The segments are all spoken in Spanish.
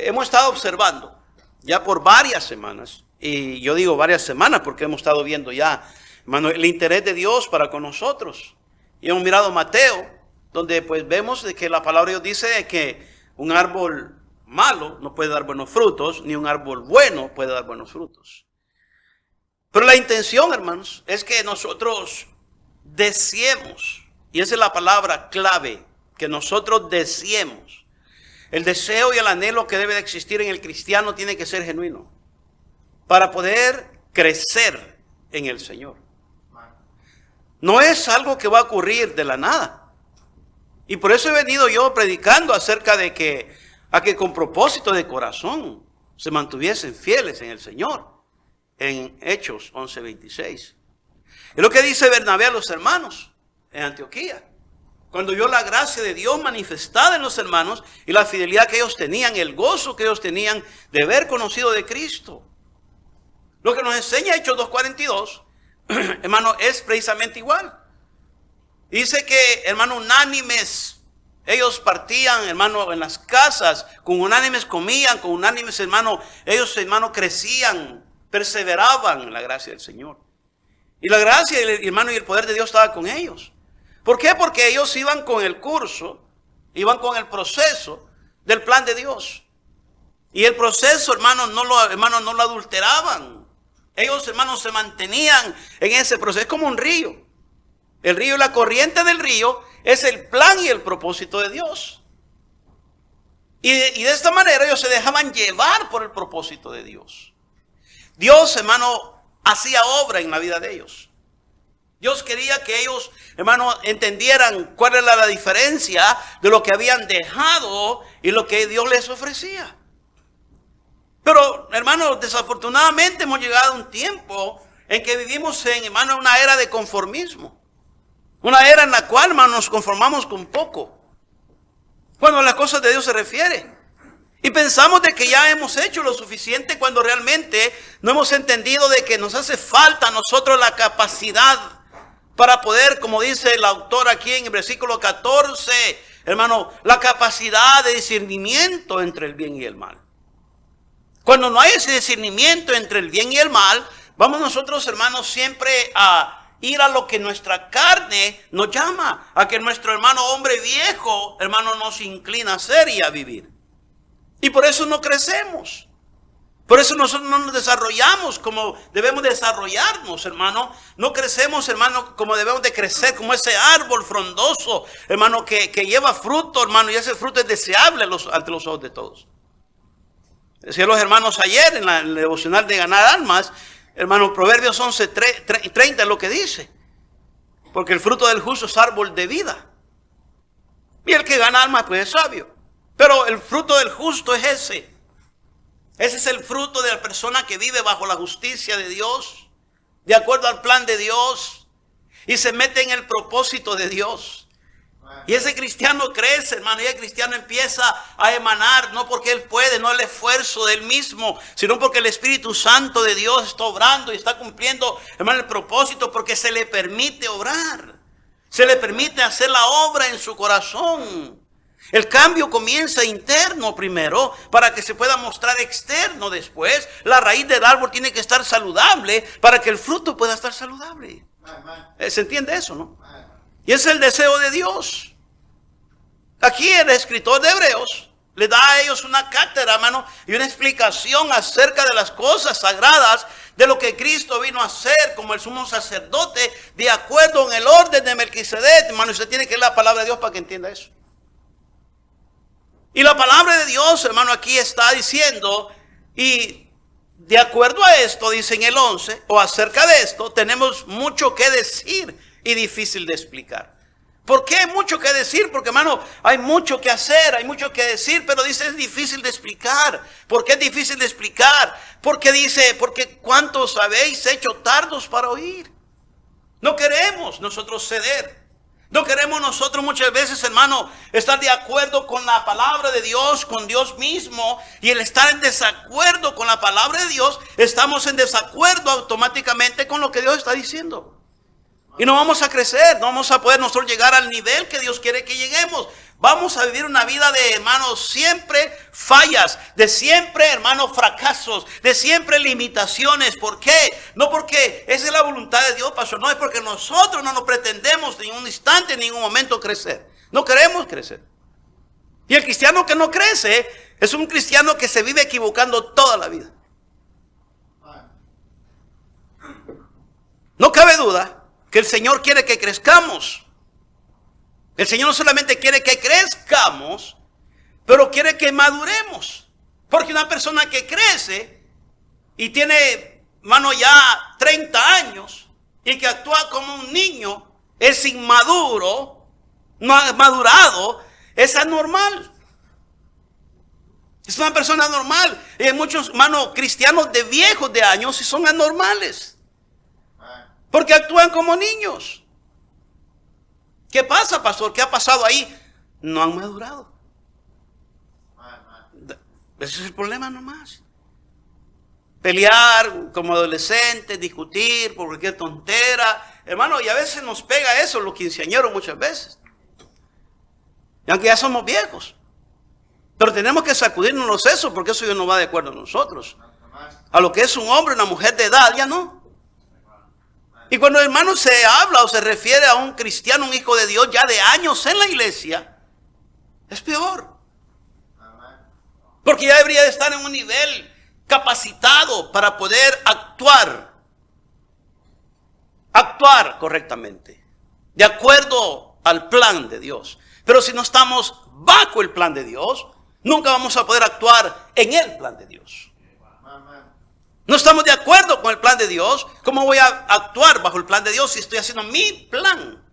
hemos estado observando ya por varias semanas, y yo digo varias semanas porque hemos estado viendo ya, hermano, el interés de Dios para con nosotros. Y hemos mirado Mateo, donde pues vemos de que la palabra de Dios dice de que un árbol malo no puede dar buenos frutos, ni un árbol bueno puede dar buenos frutos. Pero la intención, hermanos, es que nosotros deseemos, y esa es la palabra clave, que nosotros deseemos. El deseo y el anhelo que debe de existir en el cristiano tiene que ser genuino para poder crecer en el Señor. No es algo que va a ocurrir de la nada. Y por eso he venido yo predicando acerca de que con propósito de corazón se mantuviesen fieles en el Señor. En Hechos 11:26. Es lo que dice Bernabé a los hermanos en Antioquía. Cuando vio la gracia de Dios manifestada en los hermanos y la fidelidad que ellos tenían, el gozo que ellos tenían de haber conocido de Cristo. Lo que nos enseña Hechos 2:42, hermano, es precisamente igual. Dice que, hermano, unánimes, ellos partían, hermano, en las casas, con unánimes comían, con unánimes, hermano, ellos, hermano, crecían, perseveraban en la gracia del Señor. Y la gracia, hermano, y el poder de Dios estaba con ellos. ¿Por qué? Porque ellos iban con el curso, iban con el proceso del plan de Dios. Y el proceso, hermano, no lo adulteraban. Ellos, hermanos, se mantenían en ese proceso. Es como un río. El río y la corriente del río es el plan y el propósito de Dios. Y de esta manera ellos se dejaban llevar por el propósito de Dios. Dios, hermano, hacía obra en la vida de ellos. Dios quería que ellos, hermano, entendieran cuál era la diferencia de lo que habían dejado y lo que Dios les ofrecía. Pero, hermano, desafortunadamente hemos llegado a un tiempo en que vivimos hermano, una era de conformismo. Una era en la cual, hermano, nos conformamos con poco. Cuando a las cosas de Dios se refiere. Y pensamos de que ya hemos hecho lo suficiente cuando realmente no hemos entendido de que nos hace falta a nosotros la capacidad para poder, como dice el autor aquí en el versículo 14, hermano, la capacidad de discernimiento entre el bien y el mal. Cuando no hay ese discernimiento entre el bien y el mal, vamos nosotros, hermanos, siempre a ir a lo que nuestra carne nos llama, a que nuestro hermano hombre viejo, hermano, nos inclina a hacer y a vivir. Y por eso no crecemos. Por eso nosotros no nos desarrollamos como debemos desarrollarnos, hermano. No crecemos, hermano, como debemos de crecer, como ese árbol frondoso, hermano, que lleva fruto, hermano, y ese fruto es deseable ante los ojos de todos. Decían los hermanos ayer en el devocional de ganar almas, hermano, Proverbios 11:30 es lo que dice. Porque el fruto del justo es árbol de vida. Y el que gana almas, pues es sabio. Pero el fruto del justo es ese. Ese es el fruto de la persona que vive bajo la justicia de Dios, de acuerdo al plan de Dios, y se mete en el propósito de Dios. Y ese cristiano crece, hermano, y el cristiano empieza a emanar, no porque él puede, no el esfuerzo de él mismo, sino porque el Espíritu Santo de Dios está obrando y está cumpliendo, hermano, el propósito, porque se le permite obrar, se le permite hacer la obra en su corazón. El cambio comienza interno primero para que se pueda mostrar externo después. La raíz del árbol tiene que estar saludable para que el fruto pueda estar saludable. ¿Se entiende eso, no? Y es el deseo de Dios. Aquí el escritor de Hebreos le da a ellos una cátedra, hermano, y una explicación acerca de las cosas sagradas, de lo que Cristo vino a hacer como el sumo sacerdote, de acuerdo en el orden de Melquisedec. Hermano, usted tiene que leer la palabra de Dios para que entienda eso. Y la palabra de Dios, hermano, aquí está diciendo, y de acuerdo a esto, dice en el 11, o acerca de esto, tenemos mucho que decir y difícil de explicar. ¿Por qué hay mucho que decir? Porque, hermano, hay mucho que hacer, hay mucho que decir, pero dice es difícil de explicar. ¿Por qué es difícil de explicar? Porque dice, porque ¿cuántos habéis hecho tardos para oír? No queremos nosotros ceder. No queremos nosotros muchas veces, hermano, estar de acuerdo con la palabra de Dios, con Dios mismo. Y el estar en desacuerdo con la palabra de Dios, estamos en desacuerdo automáticamente con lo que Dios está diciendo. Y no vamos a crecer, no vamos a poder nosotros llegar al nivel que Dios quiere que lleguemos. Vamos a vivir una vida de, hermanos, siempre fallas, de siempre, hermanos, fracasos, de siempre limitaciones. ¿Por qué? No porque esa es la voluntad de Dios, pastor. No es porque nosotros no nos pretendemos en ningún instante, en ningún momento crecer. No queremos crecer. Y el cristiano que no crece es un cristiano que se vive equivocando toda la vida. No cabe duda que el Señor quiere que crezcamos. El Señor no solamente quiere que crezcamos, pero quiere que maduremos. Porque una persona que crece y tiene, hermano, ya 30 años y que actúa como un niño, es inmaduro, no ha madurado, es anormal. Es una persona normal. Y hay muchos, hermanos, cristianos de viejos de años y son anormales. Porque actúan como niños. ¿Qué pasa, pastor? ¿Qué ha pasado ahí? No han madurado. Ese es el problema nomás. Pelear como adolescentes, discutir por cualquier tontera. Hermano, y a veces nos pega eso los quinceañeros muchas veces. Y aunque ya somos viejos. Pero tenemos que sacudirnos los sesos porque eso ya no va de acuerdo a nosotros. A lo que es un hombre, una mujer de edad, ya no. Y cuando, hermano, se habla o se refiere a un cristiano, un hijo de Dios, ya de años en la iglesia, es peor. Porque ya debería de estar en un nivel capacitado para poder actuar correctamente, de acuerdo al plan de Dios. Pero si no estamos bajo el plan de Dios, nunca vamos a poder actuar en el plan de Dios. No estamos de acuerdo con el plan de Dios. ¿Cómo voy a actuar bajo el plan de Dios si estoy haciendo mi plan?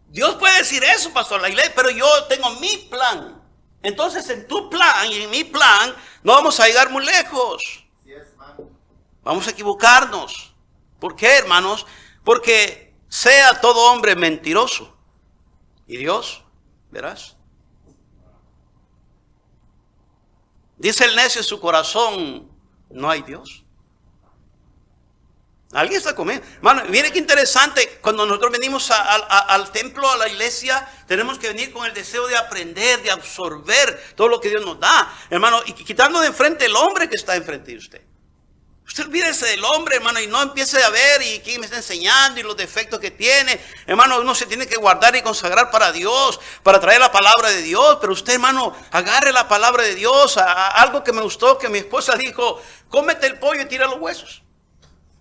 Dios puede decir eso, pastor, la iglesia, pero yo tengo mi plan. Entonces, en tu plan y en mi plan, no vamos a llegar muy lejos. Vamos a equivocarnos. ¿Por qué, hermanos? Porque sea todo hombre mentiroso. Y Dios, verás. Dice el necio en su corazón, no hay Dios. ¿Alguien está conmigo? Hermano, mire qué interesante. Cuando nosotros venimos al templo, a la iglesia, tenemos que venir con el deseo de aprender, de absorber todo lo que Dios nos da. Hermano, y quitando de enfrente el hombre que está enfrente de usted. Usted olvídese del hombre, hermano, y no empiece a ver y quién me está enseñando y los defectos que tiene. Hermano, uno se tiene que guardar y consagrar para Dios, para traer la palabra de Dios. Pero usted, hermano, agarre la palabra de Dios. Algo que me gustó, que mi esposa dijo, cómete el pollo y tira los huesos.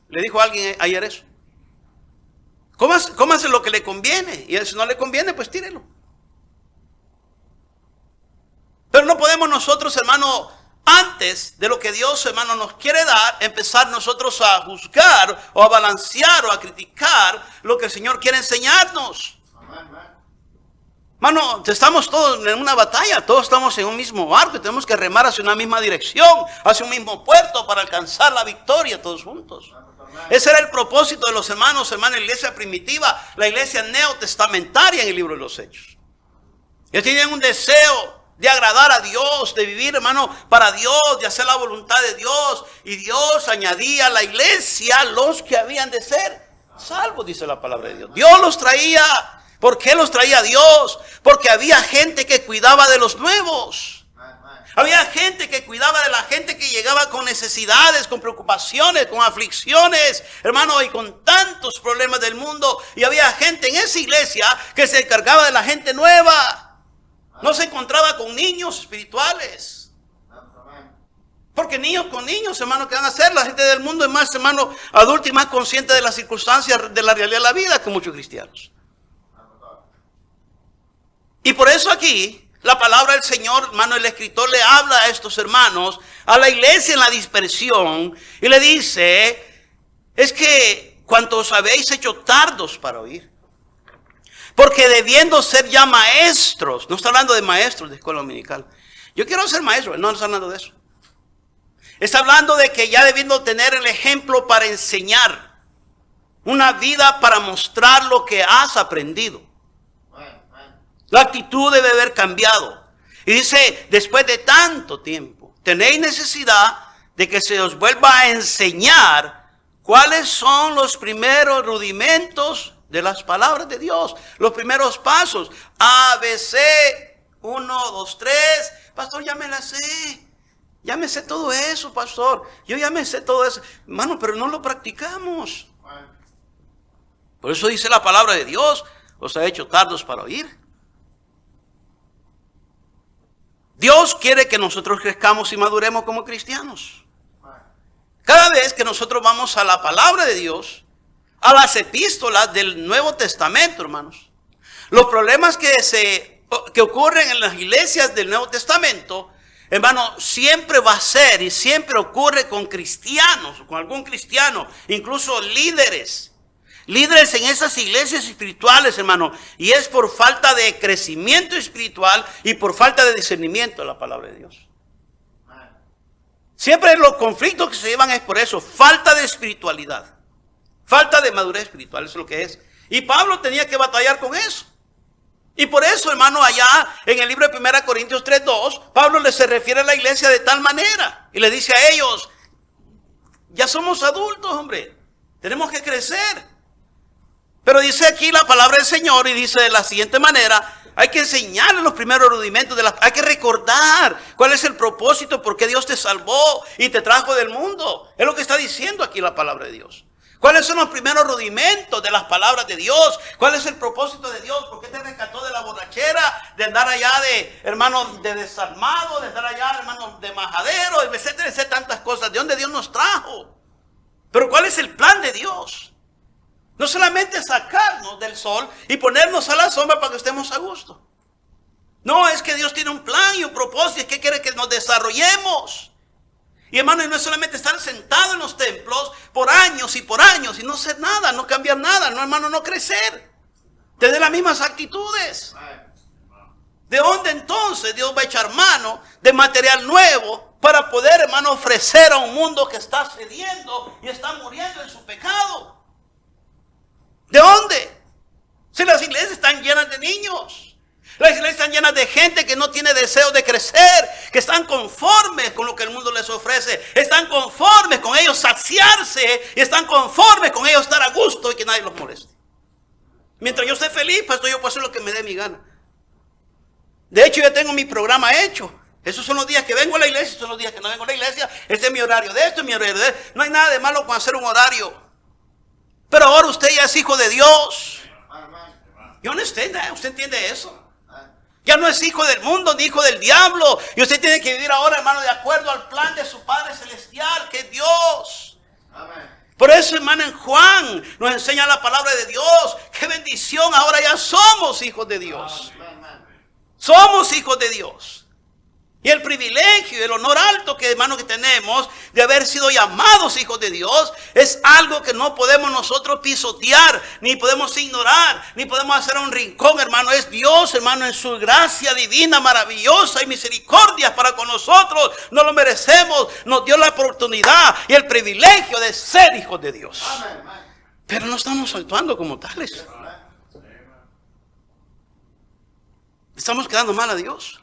Le dijo a alguien ayer eso. Cómase lo que le conviene. Y si no le conviene, pues tírelo. Pero no podemos nosotros, hermano, antes de lo que Dios, hermano, nos quiere dar, empezar nosotros a juzgar o a balancear o a criticar lo que el Señor quiere enseñarnos. Hermano, estamos todos en una batalla, todos estamos en un mismo barco y tenemos que remar hacia una misma dirección, hacia un mismo puerto para alcanzar la victoria todos juntos. Ese era el propósito de los hermanos, la iglesia primitiva, la iglesia neotestamentaria en el libro de los Hechos. Ellos tenían un deseo de agradar a Dios, de vivir, hermano, para Dios, de hacer la voluntad de Dios. Y Dios añadía a la iglesia los que habían de ser salvos, dice la palabra de Dios. Dios los traía. ¿Por qué los traía Dios? Porque había gente que cuidaba de los nuevos. Había gente que cuidaba de la gente que llegaba con necesidades, con preocupaciones, con aflicciones, hermano, y con tantos problemas del mundo. Y había gente en esa iglesia que se encargaba de la gente nueva. No se encontraba con niños espirituales. Porque niños con niños, hermano, ¿qué van a hacer? La gente del mundo es más, hermano, adulta y más consciente de las circunstancias de la realidad de la vida que muchos cristianos. Y por eso aquí, la palabra del Señor, hermano, el escritor le habla a estos hermanos, a la iglesia en la dispersión, y le dice, es que cuantos habéis hecho tardos para oír, porque debiendo ser ya maestros, no está hablando de maestros de escuela dominical, yo quiero ser maestro, no está hablando de eso, está hablando de que ya debiendo tener el ejemplo para enseñar, una vida para mostrar lo que has aprendido. La actitud debe haber cambiado. Y dice, después de tanto tiempo, tenéis necesidad de que se os vuelva a enseñar cuáles son los primeros rudimentos de las palabras de Dios. Los primeros pasos. A, B, C, 1, 2, 3. Pastor, ya me la sé. Ya me sé todo eso, pastor. Yo ya me sé todo eso. Hermano, pero no lo practicamos. Por eso dice la palabra de Dios. Os ha hecho tardos para oír. Dios quiere que nosotros crezcamos y maduremos como cristianos. Cada vez que nosotros vamos a la palabra de Dios, a las epístolas del Nuevo Testamento, hermanos, los problemas que ocurren en las iglesias del Nuevo Testamento, hermano, siempre va a ser y siempre ocurre con cristianos, con algún cristiano, incluso líderes en esas iglesias espirituales, hermano, y es por falta de crecimiento espiritual y por falta de discernimiento de la palabra de Dios. Siempre los conflictos que se llevan es por eso, falta de espiritualidad, falta de madurez espiritual, eso es lo que es. Y Pablo tenía que batallar con eso. Y por eso, hermano, allá en el libro de 1 Corintios 3:2, Pablo les se refiere a la iglesia de tal manera y le dice a ellos, ya somos adultos, hombre, tenemos que crecer. Pero dice aquí la palabra del Señor y dice de la siguiente manera, hay que enseñarle los primeros rudimentos, hay que recordar cuál es el propósito, por qué Dios te salvó y te trajo del mundo. Es lo que está diciendo aquí la palabra de Dios. ¿Cuáles son los primeros rudimentos de las palabras de Dios? ¿Cuál es el propósito de Dios? ¿Por qué te rescató de la borrachera? De andar allá de, hermano, de desarmado, de andar allá, hermano, de majadero, etcétera, etcétera, tantas cosas. ¿De dónde Dios nos trajo? Pero ¿cuál es el plan de Dios? No solamente sacarnos del sol y ponernos a la sombra para que estemos a gusto. No, es que Dios tiene un plan y un propósito. Es que quiere que nos desarrollemos. Y hermano, y no es solamente estar sentado en los templos por años y no hacer nada, no cambiar nada. No, hermano, no crecer. Tener las mismas actitudes. ¿De dónde entonces Dios va a echar mano de material nuevo para poder, hermano, ofrecer a un mundo que está cediendo y está muriendo en su pecado? ¿De dónde? Si las iglesias están llenas de niños. Las iglesias están llenas de gente que no tiene deseo de crecer, que están conformes con lo que el mundo les ofrece. Están conformes con ellos saciarse y están conformes con ellos estar a gusto y que nadie los moleste. Mientras yo esté feliz, pues yo puedo hacer lo que me dé mi gana. De hecho, yo tengo mi programa hecho. Esos son los días que vengo a la iglesia, esos son los días que no vengo a la iglesia. Este es mi horario de esto, es mi horario de esto. No hay nada de malo con hacer un horario. Pero ahora usted ya es hijo de Dios. You understand that? ¿Usted entiende eso? Ya no es hijo del mundo ni hijo del diablo. Y usted tiene que vivir ahora, hermano, de acuerdo al plan de su Padre Celestial, que es Dios. Por eso, hermano, en Juan nos enseña la palabra de Dios. ¡Qué bendición! Ahora ya somos hijos de Dios. Somos hijos de Dios. Y el privilegio y el honor alto que, hermano, que tenemos de haber sido llamados hijos de Dios es algo que no podemos nosotros pisotear, ni podemos ignorar, ni podemos hacer a un rincón, hermano. Es Dios, hermano, en su gracia divina, maravillosa y misericordia para con nosotros. No lo merecemos, nos dio la oportunidad y el privilegio de ser hijos de Dios. Pero no estamos actuando como tales. Estamos quedando mal a Dios.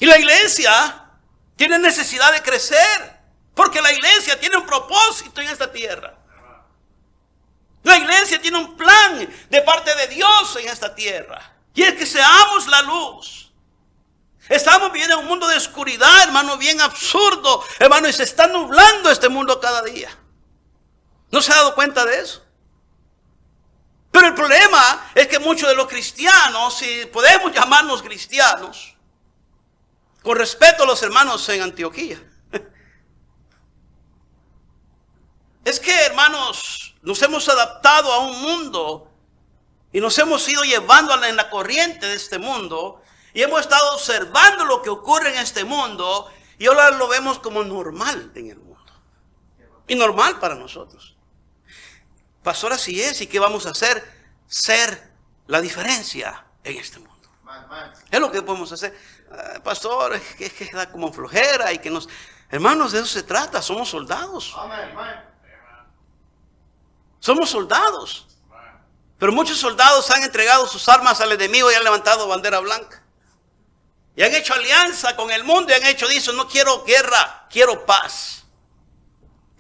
Y la iglesia tiene necesidad de crecer, porque la iglesia tiene un propósito en esta tierra. La iglesia tiene un plan de parte de Dios en esta tierra, y es que seamos la luz. Estamos viviendo en un mundo de oscuridad, hermano, bien absurdo, hermano, y se está nublando este mundo cada día. ¿No se ha dado cuenta de eso? Pero el problema es que muchos de los cristianos, si podemos llamarnos cristianos, con respeto a los hermanos en Antioquía, es que, hermanos, nos hemos adaptado a un mundo y nos hemos ido llevando en la corriente de este mundo y hemos estado observando lo que ocurre en este mundo y ahora lo vemos como normal en el mundo y normal para nosotros. Pastor, así es, ¿y qué vamos a hacer? Ser la diferencia en este mundo. Es lo que podemos hacer. Pastor, es que da como flojera y que nos... Hermanos, de eso se trata, somos soldados. Somos soldados. Pero muchos soldados han entregado sus armas al enemigo y han levantado bandera blanca. Y han hecho alianza con el mundo y han hecho, dicen, no quiero guerra, quiero paz.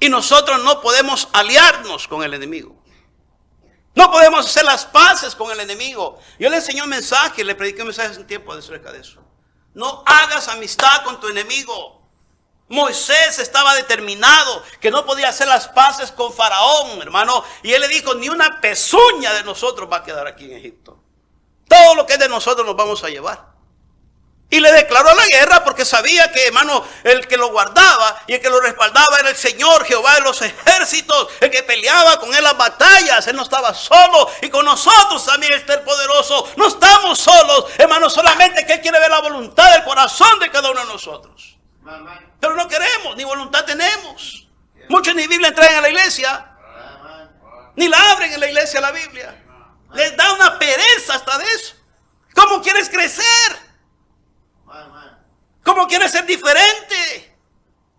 Y nosotros no podemos aliarnos con el enemigo. No podemos hacer las paces con el enemigo. Yo le enseñé un mensaje, le prediqué un mensaje hace un tiempo acerca de eso. No hagas amistad con tu enemigo. Moisés estaba determinado que no podía hacer las paces con Faraón, hermano. Y él le dijo, ni una pezuña de nosotros va a quedar aquí en Egipto. Todo lo que es de nosotros nos vamos a llevar. Y le declaró la guerra porque sabía que, hermano, el que lo guardaba y el que lo respaldaba era el Señor, Jehová de los ejércitos, el que peleaba con él las batallas. Él no estaba solo, y con nosotros también está el poderoso. No estamos solos, hermano, solamente que Él quiere ver la voluntad del corazón de cada uno de nosotros. Pero no queremos, ni voluntad tenemos. Muchos ni Biblia traen a la iglesia, ni la abren en la iglesia la Biblia. Les da una pereza hasta de eso. ¿Cómo quieres crecer? ¿Cómo quieres ser diferente?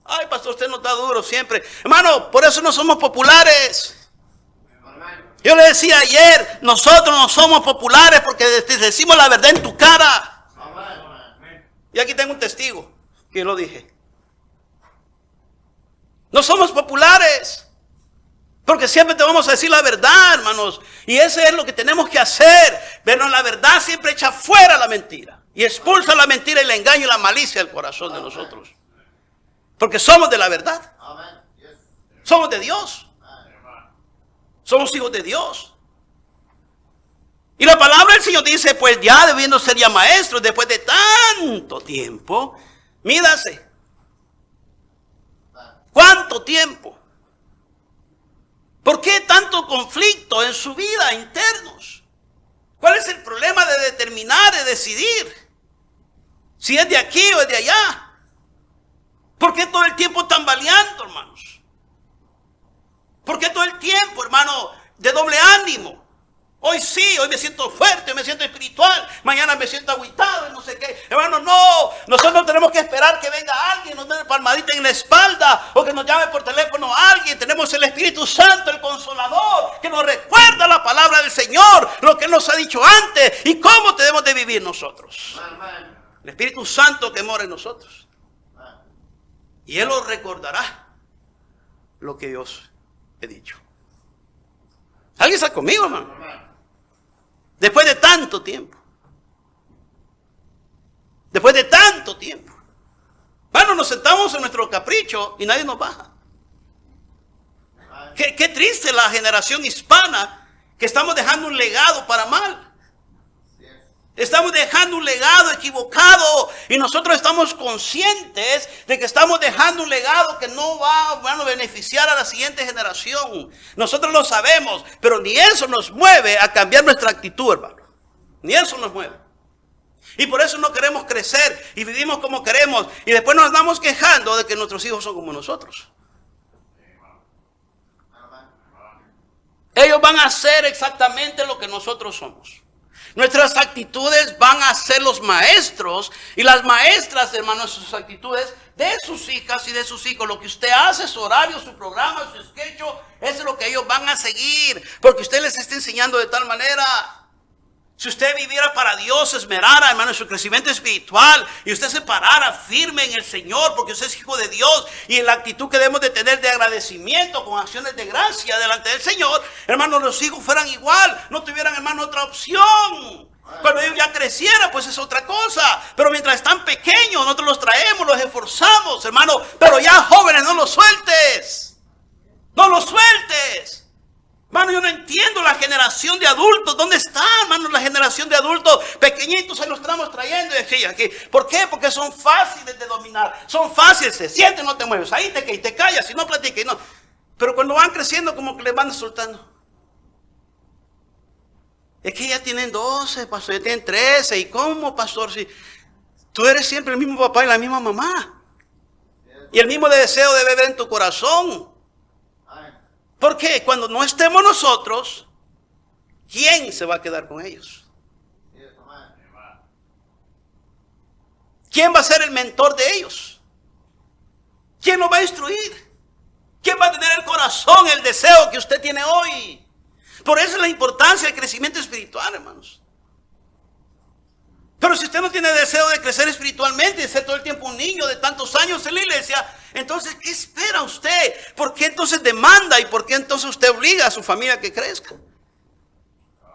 Ay, pastor, usted no está duro siempre. Hermano, por eso no somos populares. Yo le decía ayer, nosotros no somos populares porque decimos la verdad en tu cara. Y aquí tengo un testigo que lo dije. No somos populares porque siempre te vamos a decir la verdad, hermanos. Y eso es lo que tenemos que hacer. Pero la verdad siempre echa fuera la mentira. Y expulsa la mentira y el engaño y la malicia del corazón de nosotros. Porque somos de la verdad. Somos de Dios. Somos hijos de Dios. Y la palabra del Señor dice, pues ya debiendo ser ya maestros, después de tanto tiempo, mídase. ¿Cuánto tiempo? ¿Por qué tanto conflicto en su vida internos? ¿Cuál es el problema de determinar, de decidir? Si es de aquí o es de allá. ¿Por qué todo el tiempo tambaleando, hermanos? ¿Por qué todo el tiempo, hermano, de doble ánimo? Hoy sí, hoy me siento fuerte, me siento espiritual. Mañana me siento agüitado y no sé qué. Hermano, no. Nosotros tenemos que esperar que venga alguien, nos dé una palmadita en la espalda o que nos llame por teléfono a alguien. Tenemos el Espíritu Santo, el Consolador, que nos recuerda la palabra del Señor, lo que Él nos ha dicho antes y cómo debemos de vivir nosotros. El Espíritu Santo que mora en nosotros. Y Él os recordará lo que yo os he dicho. ¿Alguien está conmigo, hermano? Después de tanto tiempo. Después de tanto tiempo. Bueno, nos sentamos en nuestro capricho y nadie nos baja. Qué triste la generación hispana que estamos dejando un legado para mal. Estamos dejando un legado equivocado y nosotros estamos conscientes de que estamos dejando un legado que no va a beneficiar a la siguiente generación. Nosotros lo sabemos, pero ni eso nos mueve a cambiar nuestra actitud, hermano. Ni eso nos mueve. Y por eso no queremos crecer y vivimos como queremos y después nos andamos quejando de que nuestros hijos son como nosotros. Ellos van a hacer exactamente lo que nosotros somos. Nuestras actitudes van a ser los maestros y las maestras, hermanos, sus actitudes de sus hijas y de sus hijos. Lo que usted hace, su horario, su programa, su sketch, es lo que ellos van a seguir. Porque usted les está enseñando de tal manera. Si usted viviera para Dios, esmerara, hermano, en su crecimiento espiritual y usted se parara firme en el Señor porque usted es hijo de Dios y en la actitud que debemos de tener de agradecimiento con acciones de gracia delante del Señor, hermano, los hijos fueran igual, no tuvieran, hermano, otra opción. Cuando ellos ya crecieran, pues es otra cosa. Pero mientras están pequeños, nosotros los traemos, los esforzamos, hermano. Pero ya jóvenes, no los sueltes. No los sueltes. Hermano, yo no entiendo la generación de adultos. ¿Dónde está, hermano, la generación de adultos pequeñitos? Ahí los estamos trayendo y aquí. ¿Por qué? Porque son fáciles de dominar. Son fáciles, se sienten, no te mueves. Ahí te callas, si no platicas. No. Pero cuando van creciendo, como que les van soltando. Es que ya tienen 12, pastor, ya tienen 13. ¿Y cómo, pastor? Si tú eres siempre el mismo papá y la misma mamá. Y el mismo deseo debe haber en tu corazón. ¿Por qué? Cuando no estemos nosotros, ¿quién se va a quedar con ellos? ¿Quién va a ser el mentor de ellos? ¿Quién los va a instruir? ¿Quién va a tener el corazón, el deseo que usted tiene hoy? Por eso es la importancia del crecimiento espiritual, hermanos. Pero si usted no tiene deseo de crecer espiritualmente, de ser todo el tiempo un niño de tantos años en la iglesia, Entonces, ¿qué espera usted? ¿Por qué entonces demanda y por qué entonces usted obliga a su familia a que crezca?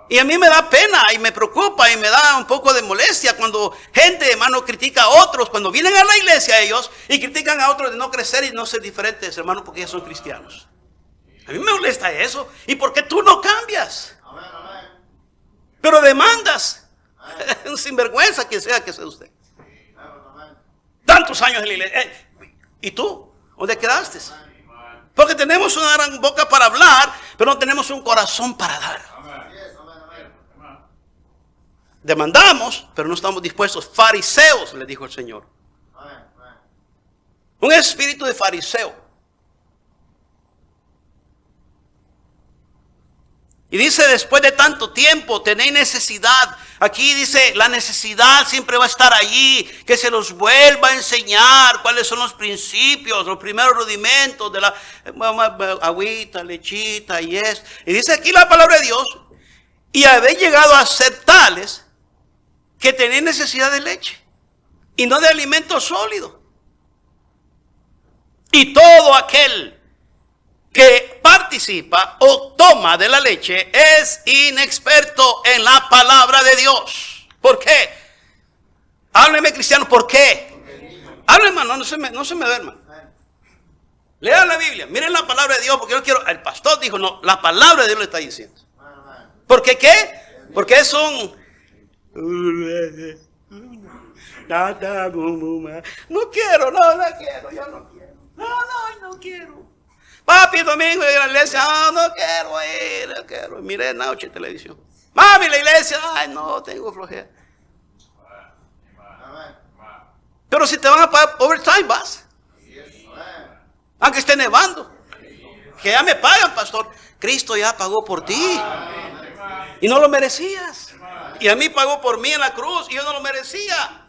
Y a mí me da pena y me preocupa y me da un poco de molestia cuando gente, hermano, critica a otros, cuando vienen a la iglesia ellos y critican a otros de no crecer y no ser diferentes, hermano, porque ellos son cristianos. A mí me molesta eso. ¿Y por qué tú no cambias? Pero demandas. Un sinvergüenza quien sea que sea usted. Tantos años en la iglesia. ¿Y tú? ¿Dónde quedaste? Porque tenemos una gran boca para hablar, pero no tenemos un corazón para dar. Demandamos, pero no estamos dispuestos. Fariseos, le dijo el Señor. Un espíritu de fariseo. Y dice, después de tanto tiempo, tenéis necesidad. Aquí dice, la necesidad siempre va a estar allí. Que se los vuelva a enseñar cuáles son los principios, los primeros rudimentos de la agüita, lechita y eso. Y dice aquí la palabra de Dios. Y habéis llegado a ser tales que tenéis necesidad de leche y no de alimento sólido. Y todo aquel que participa o toma de la leche es inexperto en la palabra de Dios. ¿Por qué? Hábleme, cristiano, ¿por qué? Hábleme, hermano, no se me duerman. Lean la Biblia, miren la palabra de Dios, porque yo quiero, el pastor dijo, no, la palabra de Dios le está diciendo. ¿Por qué qué? Porque es un... No quiero, yo no quiero. No quiero. Papi, domingo en la iglesia, no quiero ir, no quiero. Miré noche televisión. Mami, la iglesia, ay, no, tengo flojera. Pero si te van a pagar overtime, vas. Aunque esté nevando. Que ya me pagan, pastor. Cristo ya pagó por ti. Y no lo merecías. Y a mí pagó por mí en la cruz y yo no lo merecía.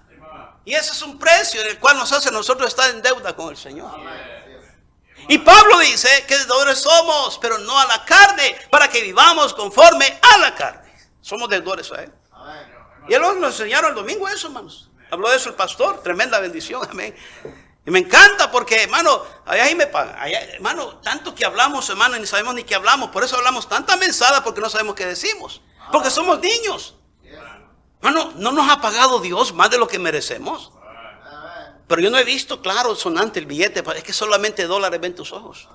Y ese es un precio en el cual nos hace nosotros estar en deuda con el Señor. Y Pablo dice que deudores somos, pero no a la carne, para que vivamos conforme a la carne. Somos deudores a Él. Y Él nos enseñaron el domingo eso, hermanos. Habló de eso el pastor, tremenda bendición, amén. Y me encanta porque, hermano, allá me pagan. Allá, hermano, tanto que hablamos, hermano, y ni sabemos ni qué hablamos. Por eso hablamos tanta mensada porque no sabemos qué decimos. Porque somos niños. Hermano, no nos ha pagado Dios más de lo que merecemos. Pero yo no he visto claro, sonante el billete. Es que solamente dólares ven tus ojos.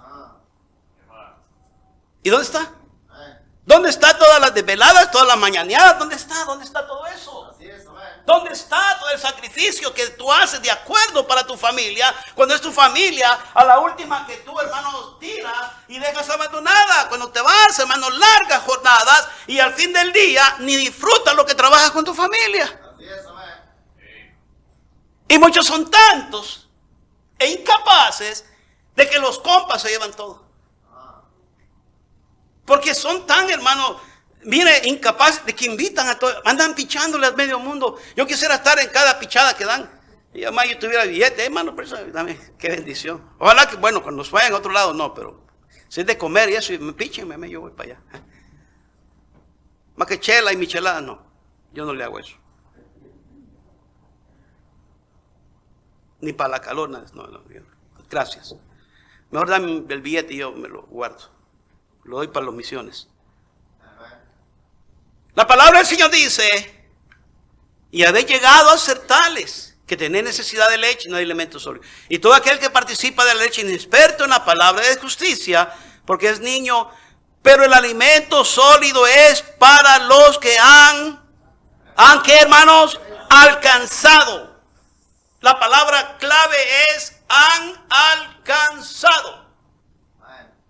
¿Y dónde está? ¿Dónde está todas las desveladas, todas las mañaneadas? ¿Dónde está? ¿Dónde está todo eso? ¿Dónde está todo el sacrificio que tú haces de acuerdo para tu familia? Cuando es tu familia, a la última que tú, hermano, tiras y dejas abandonada. Cuando te vas, hermano, largas jornadas y al fin del día ni disfrutas lo que trabajas con tu familia. Y muchos son tantos e incapaces de que los compas se llevan todo. Porque son tan, hermano, mire, incapaces de que invitan a todos, andan pichándole al medio mundo. Yo quisiera estar en cada pichada que dan. Y además yo tuviera billete, hermano, pero eso, dame, qué bendición. Ojalá que, bueno, cuando nos vayan a otro lado, no, pero si es de comer y eso, y me píchenme, yo voy para allá. Más que chela y michelada, no. Yo no le hago eso. Ni para la calor, no, gracias. Mejor dame el billete y yo me lo guardo. Lo doy para las misiones. La palabra del Señor dice, y habéis llegado a ser tales, que tenéis necesidad de leche y no de alimentos sólidos. Y todo aquel que participa de la leche, inexperto en la palabra de justicia, porque es niño, pero el alimento sólido es para los que han ¿qué, hermanos? Alcanzado. La palabra clave es han alcanzado.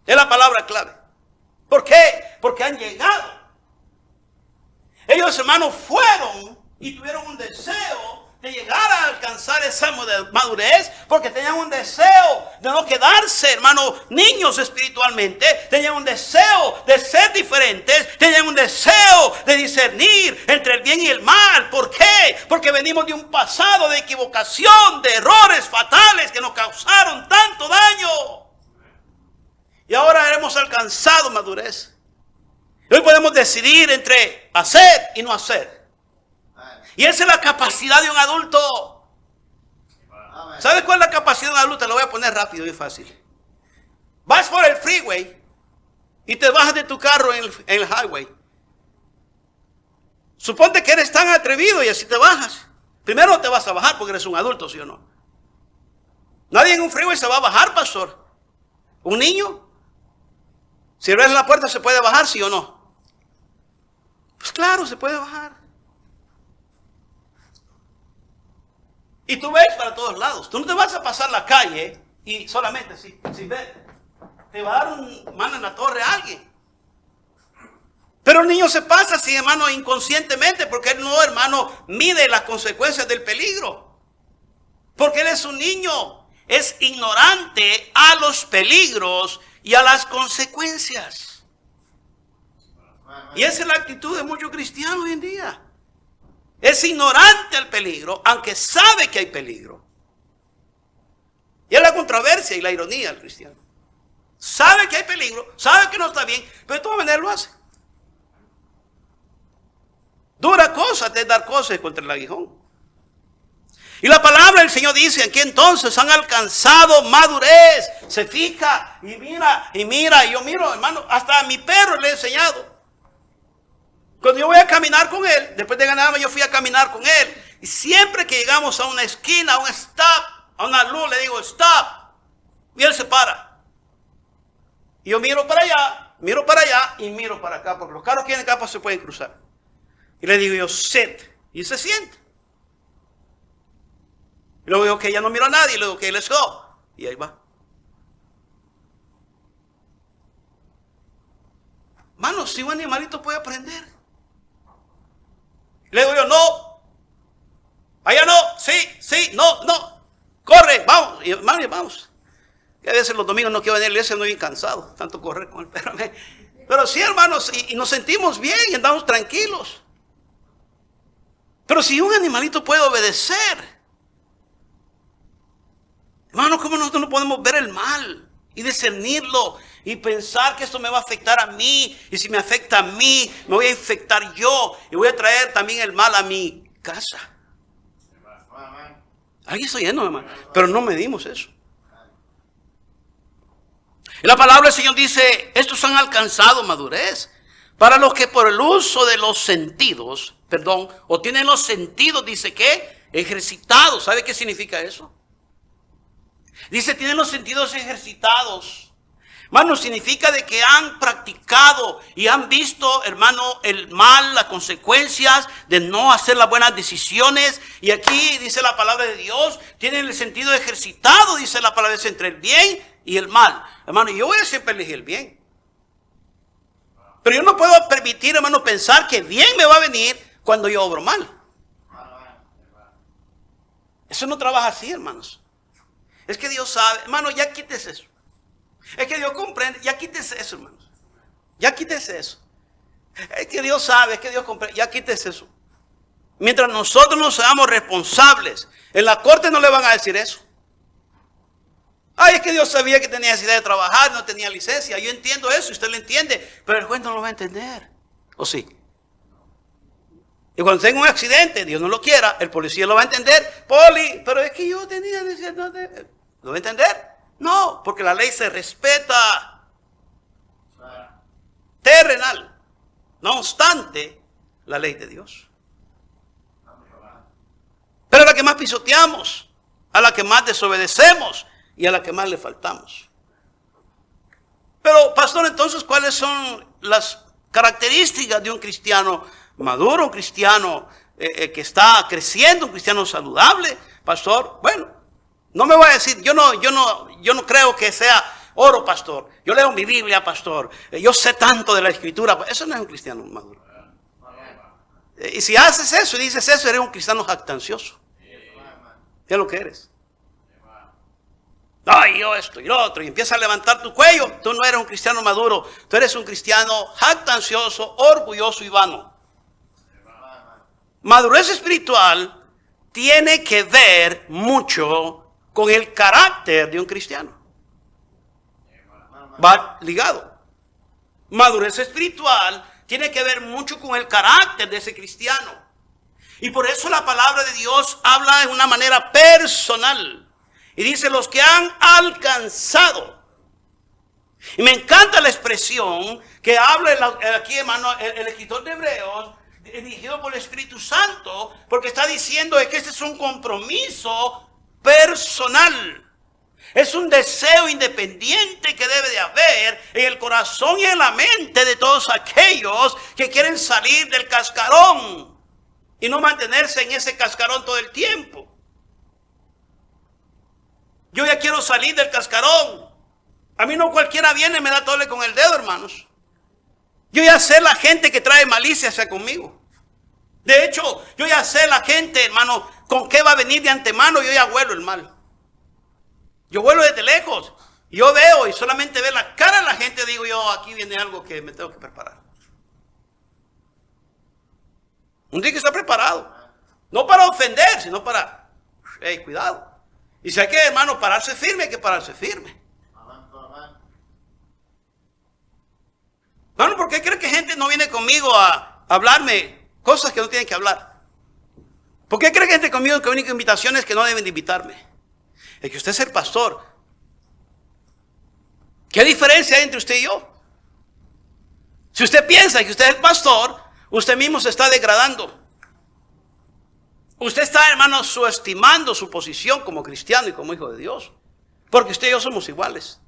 Es la palabra clave. ¿Por qué? Porque han llegado. Ellos, hermanos, fueron y tuvieron un deseo de llegar a alcanzar esa madurez, porque tenían un deseo de no quedarse, hermanos, niños espiritualmente. Tenían un deseo de ser diferentes. Tenían un deseo de discernir entre el bien y el mal. ¿Por qué? Porque venimos de un pasado de equivocación, de errores fatales que nos causaron tanto daño. Y ahora hemos alcanzado madurez. Hoy podemos decidir entre hacer y no hacer. Y esa es la capacidad de un adulto. ¿Sabes cuál es la capacidad de una luz? Te lo voy a poner rápido y fácil. Vas por el freeway y te bajas de tu carro en el highway. Suponte que eres tan atrevido y así te bajas. Primero te vas a bajar porque eres un adulto, ¿sí o no? Nadie en un freeway se va a bajar, pastor. ¿Un niño? Si abres la puerta, ¿se puede bajar, sí o no? Pues claro, se puede bajar. Y tú ves para todos lados. Tú no te vas a pasar la calle y solamente si ves, te va a dar un mano en la torre a alguien. Pero el niño se pasa así, hermano, inconscientemente, porque él no, hermano, mide las consecuencias del peligro. Porque él es un niño, es ignorante a los peligros y a las consecuencias. Y esa es la actitud de muchos cristianos hoy en día. Es ignorante al peligro, aunque sabe que hay peligro. Y es la controversia y la ironía del cristiano. Sabe que hay peligro, sabe que no está bien, pero de todas maneras lo hace. Dura cosa es dar cosas contra el aguijón. Y la palabra del Señor dice aquí entonces han alcanzado madurez. Se fija y mira. Y yo miro, hermano, hasta a mi perro le he enseñado. Cuando yo voy a caminar con él, después de ganarme yo fui a caminar con él. Y siempre que llegamos a una esquina, a un stop, a una luz, le digo stop. Y él se para. Y yo miro para allá y miro para acá. Porque los carros que vienen acá se pueden cruzar. Y le digo yo sit. Y se siente. Y luego digo que ya no miro a nadie. Y le digo que let's go. Y ahí va. Mano, si un animalito puede aprender. Le digo yo, no. Allá no, sí, no. Corre, vamos. Y hermano, vamos. Que a veces los domingos no quiero venir a la iglesia, no bien cansado. Tanto correr con el perro. Pero sí, hermanos, y nos sentimos bien y andamos tranquilos. Pero si un animalito puede obedecer. Hermano, ¿cómo nosotros no podemos ver el mal y discernirlo y pensar que esto me va a afectar a mí? Y si me afecta a mí, me voy a infectar yo y voy a traer también el mal a mi casa. Alguien está yendo, hermano, pero no medimos eso. Y la palabra del Señor dice, estos han alcanzado madurez. Para los que por el uso de los sentidos, o tienen los sentidos, dice que ejercitados. ¿Sabe qué significa eso? Dice, tienen los sentidos ejercitados. Hermano, significa de que han practicado y han visto, hermano, el mal, las consecuencias de no hacer las buenas decisiones. Y aquí dice la palabra de Dios, tienen el sentido ejercitado, dice la palabra, entre el bien y el mal. Hermano, yo voy a siempre elegir el bien. Pero yo no puedo permitir, hermano, pensar que bien me va a venir cuando yo obro mal. Eso no trabaja así, hermanos. Es que Dios sabe, hermano, ya quítese eso. Es que Dios comprende, ya quítese eso, hermanos. Ya quítese eso. Es que Dios sabe, es que Dios comprende, ya quítese eso. Mientras nosotros no seamos responsables, en la corte no le van a decir eso. Ay, es que Dios sabía que tenía necesidad de trabajar, no tenía licencia. Yo entiendo eso, usted lo entiende, pero el juez no lo va a entender. ¿O sí? Y cuando tenga un accidente, Dios no lo quiera, el policía lo va a entender. Poli, pero es que yo tenía necesidad. ¿Lo va a entender? No, porque la ley se respeta. Terrenal. No obstante, la ley de Dios. Pero a la que más pisoteamos, a la que más desobedecemos y a la que más le faltamos. Pero, pastor, entonces, ¿cuáles son las características de un cristiano maduro, un cristiano que está creciendo, un cristiano saludable? Pastor, bueno, no me voy a decir, yo no creo que sea oro, pastor. Yo leo mi Biblia, pastor. Yo sé tanto de la Escritura. Eso no es un cristiano maduro. Y si haces eso y dices eso, eres un cristiano jactancioso. ¿Qué es lo que eres? Ay, yo esto y lo otro. Y empiezas a levantar tu cuello. Tú no eres un cristiano maduro. Tú eres un cristiano jactancioso, orgulloso y vano. Madurez espiritual tiene que ver mucho con el carácter de un cristiano. Va ligado. Madurez espiritual tiene que ver mucho con el carácter de ese cristiano. Y por eso la palabra de Dios habla de una manera personal. Y dice los que han alcanzado. Y me encanta la expresión que habla aquí, hermano, el escritor de Hebreos, dirigido por el Espíritu Santo, porque está diciendo que este es un compromiso personal. Es un deseo independiente que debe de haber en el corazón y en la mente de todos aquellos que quieren salir del cascarón y no mantenerse en ese cascarón todo el tiempo. Yo ya quiero salir del cascarón. A mí no cualquiera viene y me da tole con el dedo, hermanos. Yo ya sé la gente que trae malicia hacia conmigo. De hecho, yo ya sé la gente, hermano, con qué va a venir de antemano. Yo ya huelo el mal. Yo vuelo desde lejos. Yo veo y solamente veo la cara de la gente. Digo yo, aquí viene algo que me tengo que preparar. Un día que está preparado. No para ofender, sino para, cuidado. Y si hay que, hermano, pararse firme, hay que pararse firme. Hermano, ¿por qué cree que gente no viene conmigo a hablarme cosas que no tienen que hablar? ¿Por qué cree que gente conmigo que viene con invitaciones que no deben de invitarme? Es que usted es el pastor. ¿Qué diferencia hay entre usted y yo? Si usted piensa que usted es el pastor, usted mismo se está degradando. Usted está, hermano, subestimando su posición como cristiano y como hijo de Dios. Porque usted y yo somos iguales.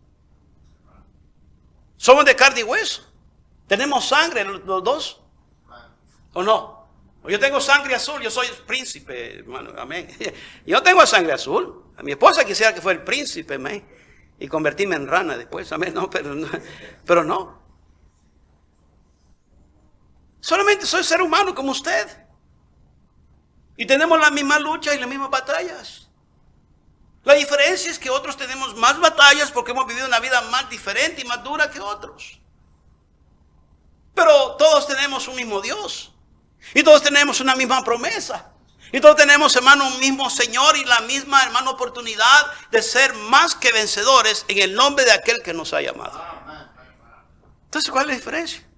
Somos de carne y hueso. Tenemos sangre los dos. ¿O no? Yo tengo sangre azul, yo soy príncipe, hermano, amén. Yo tengo sangre azul. A mi esposa quisiera que fuera el príncipe, amén, y convertirme en rana después, amén. No, pero no. Solamente soy ser humano como usted. Y tenemos la misma lucha y las mismas batallas. La diferencia es que otros tenemos más batallas porque hemos vivido una vida más diferente y más dura que otros. Pero todos tenemos un mismo Dios. Y todos tenemos una misma promesa. Y todos tenemos, hermano, un mismo Señor y la misma, hermano, oportunidad de ser más que vencedores en el nombre de aquel que nos ha llamado. Entonces, ¿cuál es la diferencia?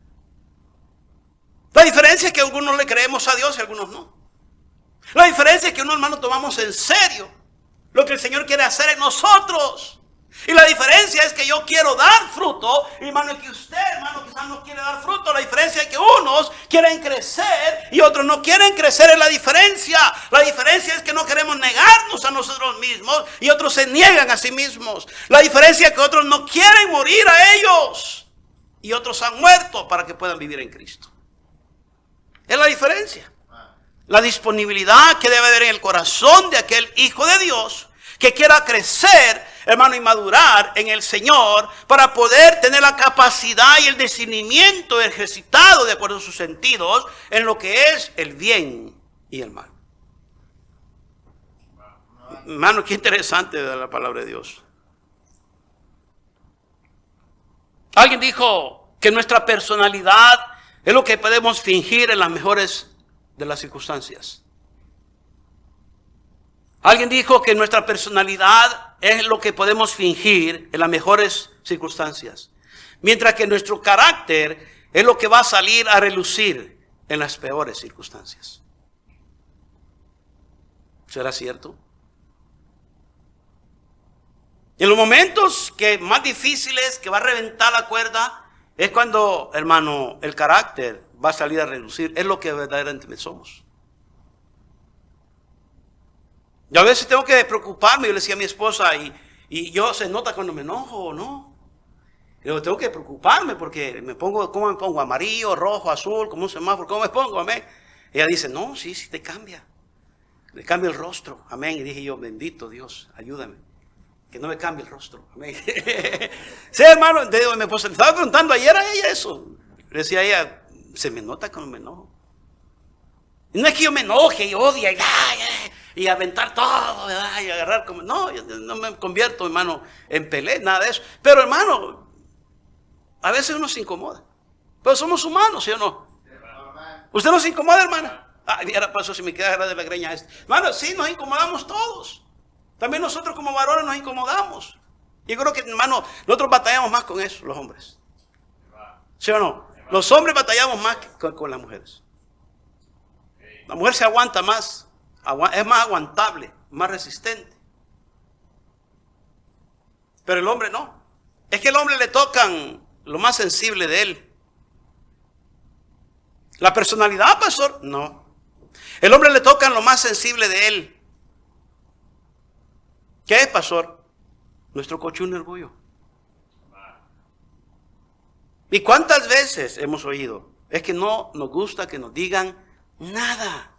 La diferencia es que algunos le creemos a Dios y algunos no. La diferencia es que unos, hermano, tomamos en serio lo que el Señor quiere hacer en nosotros. Y la diferencia es que yo quiero dar fruto, hermano, y que usted, hermano, quizás no quiere dar fruto. La diferencia es que unos quieren crecer y otros no quieren crecer. Es la diferencia. La diferencia es que no queremos negarnos a nosotros mismos y otros se niegan a sí mismos. La diferencia es que otros no quieren morir a ellos y otros han muerto para que puedan vivir en Cristo. Es la diferencia. La disponibilidad que debe haber en el corazón de aquel hijo de Dios que quiera crecer, hermano, y madurar en el Señor para poder tener la capacidad y el discernimiento ejercitado de acuerdo a sus sentidos en lo que es el bien y el mal. Hermano, qué interesante la palabra de Dios. Alguien dijo que nuestra personalidad es lo que podemos fingir en las mejores de las circunstancias. Alguien dijo que nuestra personalidad es lo que podemos fingir en las mejores circunstancias, mientras que nuestro carácter es lo que va a salir a relucir en las peores circunstancias. ¿Será cierto? En los momentos que más difíciles, que va a reventar la cuerda, es cuando, hermano, el carácter va a salir a relucir. Es lo que verdaderamente somos. Yo a veces tengo que preocuparme. Yo le decía a mi esposa, y yo se nota cuando me enojo o no. Yo tengo que preocuparme porque me pongo, ¿cómo me pongo? Amarillo, rojo, azul, como un semáforo, ¿cómo me pongo? Amén. Ella dice, no, sí te cambia. Le cambia el rostro. Amén. Y dije yo, bendito Dios, ayúdame. Que no me cambie el rostro. Amén. Sí, hermano, mi esposa le estaba preguntando ayer a ella eso. Le decía a ella, se me nota cuando me enojo. Y no es que yo me enoje y odie y aventar todo, ¿verdad? Y agarrar como... No, yo no me convierto, hermano, en pelea, nada de eso. Pero, hermano, a veces uno se incomoda. Pero somos humanos, ¿sí o no? ¿Usted no se incomoda, hermana? Y ahora pasó si me queda agarrar de la greña esta. Hermano, sí, nos incomodamos todos. También nosotros como varones nos incomodamos. Yo creo que, hermano, nosotros batallamos más con eso, los hombres. ¿Sí o no? Los hombres batallamos más que con las mujeres. La mujer se aguanta más, es más aguantable, más resistente. Pero el hombre no. Es que el hombre le tocan lo más sensible de él. La personalidad, pastor, no. El hombre le tocan lo más sensible de él. ¿Qué es, pastor? Nuestro cochino orgullo. ¿Y cuántas veces hemos oído? Es que no nos gusta que nos digan nada.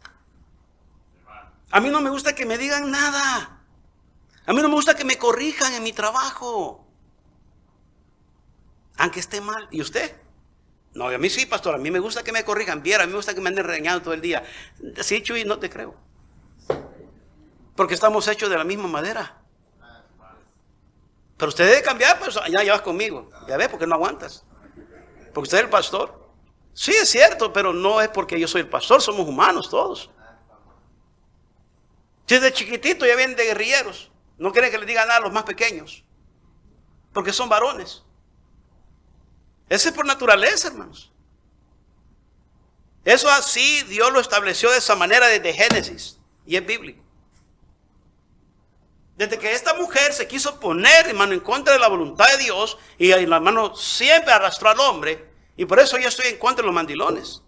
A mí no me gusta que me digan nada. A mí no me gusta que me corrijan en mi trabajo. Aunque esté mal. ¿Y usted? No, a mí sí, pastor. A mí me gusta que me corrijan. Viera, a mí me gusta que me anden regañando todo el día. Sí, Chuy, no te creo. Porque estamos hechos de la misma madera. Pero usted debe cambiar, pues ya vas conmigo. Ya ves, porque no aguantas. Porque usted es el pastor. Sí, es cierto, pero no es porque yo soy el pastor. Somos humanos todos. Si desde chiquitito ya vienen de guerrilleros. No quieren que les digan nada a los más pequeños. Porque son varones. Ese es por naturaleza, hermanos. Eso así Dios lo estableció de esa manera desde Génesis. Y es bíblico. Desde que esta mujer se quiso poner, hermano, en contra de la voluntad de Dios, y el hermano siempre arrastró al hombre, y por eso yo estoy en contra de los mandilones.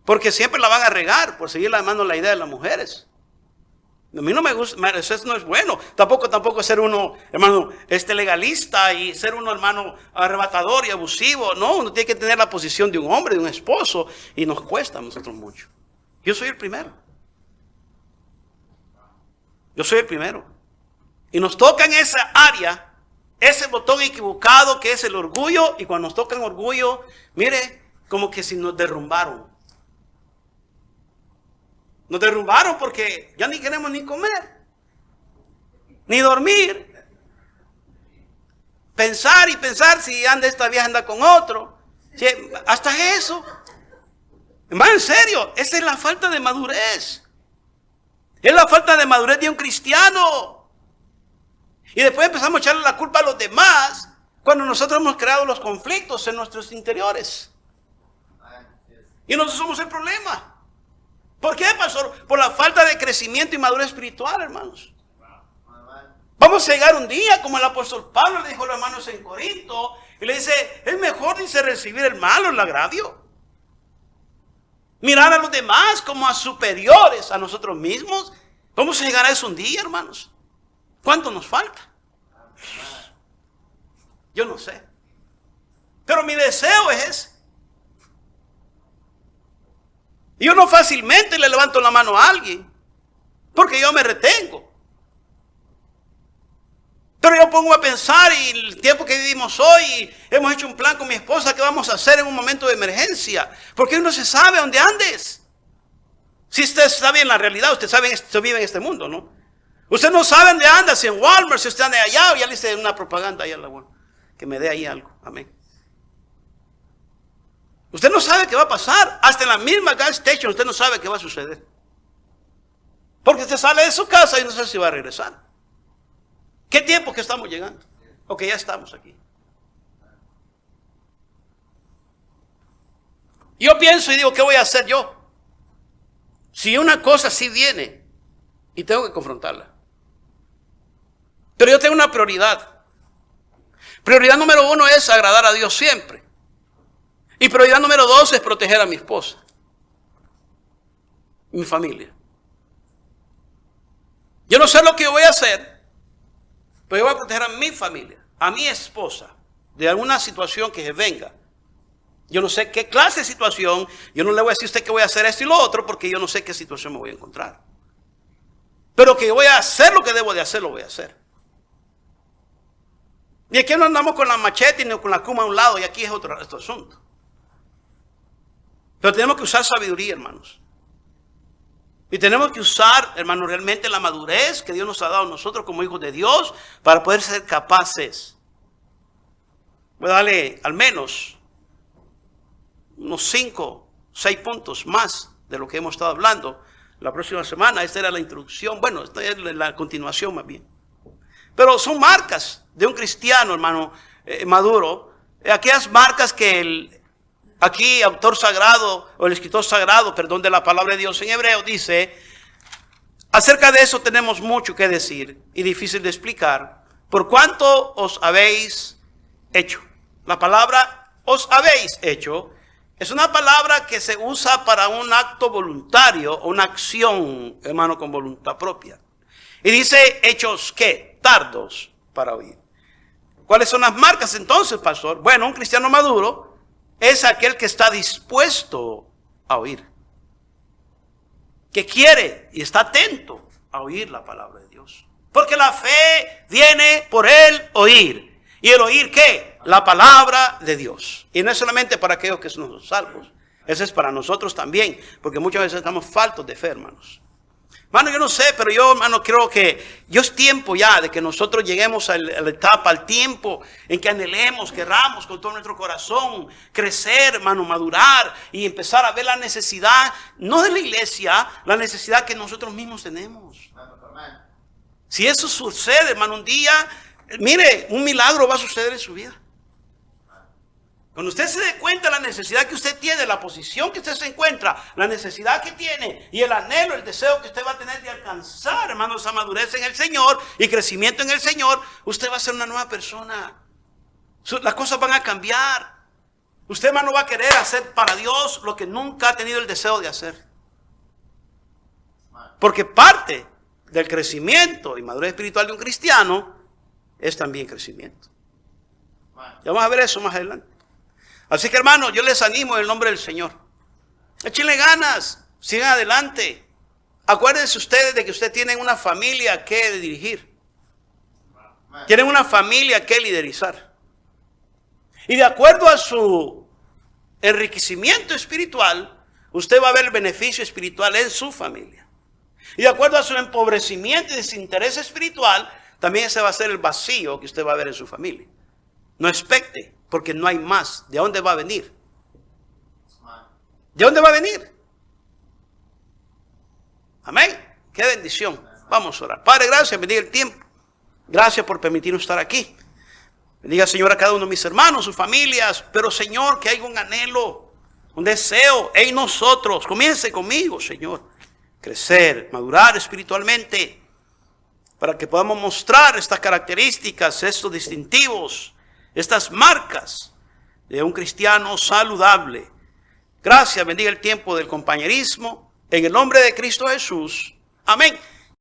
Porque siempre la van a regar por seguir, hermano, la idea de las mujeres. A mí no me gusta, eso no es bueno. Tampoco ser uno, hermano, legalista y ser uno, hermano, arrebatador y abusivo. No, uno tiene que tener la posición de un hombre, de un esposo, y nos cuesta a nosotros mucho. Yo soy el primero. Yo soy el primero. Y nos toca en esa área, ese botón equivocado que es el orgullo. Y cuando nos toca el orgullo, mire, como que si nos derrumbaron. Nos derrumbaron porque ya ni queremos ni comer, ni dormir. Pensar y pensar si anda esta vieja, anda con otro. Si, hasta eso. Hermano, en serio, esa es la falta de madurez. Es la falta de madurez de un cristiano. Y después empezamos a echarle la culpa a los demás cuando nosotros hemos creado los conflictos en nuestros interiores. Y nosotros somos el problema. ¿Por qué, pastor? Por la falta de crecimiento y madurez espiritual, hermanos. Vamos a llegar un día, como el apóstol Pablo le dijo a los hermanos en Corinto, y le dice, es mejor, dice, recibir el malo, el agravio. Mirar a los demás como a superiores a nosotros mismos. Vamos a llegar a eso un día, hermanos. ¿Cuánto nos falta? Yo no sé. Pero mi deseo es ese. Yo no fácilmente le levanto la mano a alguien, porque yo me retengo. Pero yo pongo a pensar, y el tiempo que vivimos hoy, hemos hecho un plan con mi esposa, ¿qué vamos a hacer en un momento de emergencia? Porque uno se sabe dónde andes. Si usted sabe en la realidad, usted sabe, usted vive en este mundo, ¿no? Usted no sabe dónde anda, si en Walmart, si usted anda allá, o ya le hice una propaganda allá a la Walmart, que me dé ahí algo, amén. Usted no sabe qué va a pasar. Hasta en la misma gas station usted no sabe qué va a suceder. Porque usted sale de su casa y no sabe si va a regresar. ¿Qué tiempo que estamos llegando? Ok, ya estamos aquí. Yo pienso y digo, ¿qué voy a hacer yo? Si una cosa sí viene y tengo que confrontarla. Pero yo tengo una prioridad. Prioridad número 1 es agradar a Dios siempre. Y prioridad número 2 es proteger a mi esposa, mi familia. Yo no sé lo que yo voy a hacer, pero yo voy a proteger a mi familia, a mi esposa, de alguna situación que se venga. Yo no sé qué clase de situación, yo no le voy a decir a usted que voy a hacer esto y lo otro, porque yo no sé qué situación me voy a encontrar. Pero que yo voy a hacer lo que debo de hacer, lo voy a hacer. Y aquí no andamos con la machete ni con la cuma a un lado, y aquí es otro asunto. Pero tenemos que usar sabiduría, hermanos. Y tenemos que usar, hermanos, realmente la madurez que Dios nos ha dado a nosotros como hijos de Dios para poder ser capaces. Voy a darle al menos unos 5, 6 puntos más de lo que hemos estado hablando la próxima semana. Esta era la introducción. Bueno, esta es la continuación más bien. Pero son marcas de un cristiano, hermano, maduro. Aquellas marcas que aquí, autor sagrado, o el escritor sagrado, perdón, de la palabra de Dios en hebreo, dice, acerca de eso tenemos mucho que decir y difícil de explicar, por cuanto os habéis hecho. La palabra os habéis hecho es una palabra que se usa para un acto voluntario, una acción, hermano, con voluntad propia. Y dice, hechos, ¿qué? Tardos para oír. ¿Cuáles son las marcas entonces, pastor? Bueno, un cristiano maduro es aquel que está dispuesto a oír, que quiere y está atento a oír la palabra de Dios. Porque la fe viene por el oír. ¿Y el oír qué? La palabra de Dios. Y no es solamente para aquellos que son salvos. Eso es para nosotros también. Porque muchas veces estamos faltos de fe, hermanos. Hermano, yo no sé, pero yo, hermano, creo que ya es tiempo ya de que nosotros lleguemos a la etapa, al tiempo en que anhelemos, querramos con todo nuestro corazón crecer, hermano, madurar y empezar a ver la necesidad, no de la iglesia, la necesidad que nosotros mismos tenemos. Si eso sucede, hermano, un día, mire, un milagro va a suceder en su vida. Cuando usted se dé cuenta de la necesidad que usted tiene, la posición que usted se encuentra, la necesidad que tiene y el anhelo, el deseo que usted va a tener de alcanzar, hermanos, esa madurez en el Señor y crecimiento en el Señor, usted va a ser una nueva persona. Las cosas van a cambiar. Usted, hermano, va a querer hacer para Dios lo que nunca ha tenido el deseo de hacer. Porque parte del crecimiento y madurez espiritual de un cristiano es también crecimiento. Ya vamos a ver eso más adelante. Así que, hermano, yo les animo en el nombre del Señor. Échenle ganas, sigan adelante. Acuérdense ustedes de que ustedes tienen una familia que dirigir. Tienen una familia que liderizar. Y de acuerdo a su enriquecimiento espiritual, usted va a ver el beneficio espiritual en su familia. Y de acuerdo a su empobrecimiento y desinterés espiritual, también ese va a ser el vacío que usted va a ver en su familia. No expecte, porque no hay más. ¿De dónde va a venir? ¿De dónde va a venir? Amén. Qué bendición. Vamos a orar. Padre, gracias. Bendiga el tiempo. Gracias por permitirnos estar aquí. Bendiga, Señor, a cada uno de mis hermanos, sus familias. Pero, Señor, que haya un anhelo, un deseo en nosotros. Comience conmigo, Señor. Crecer, madurar espiritualmente. Para que podamos mostrar estas características, estos distintivos, estas marcas de un cristiano saludable. Gracias, bendiga el tiempo del compañerismo. En el nombre de Cristo Jesús. Amén.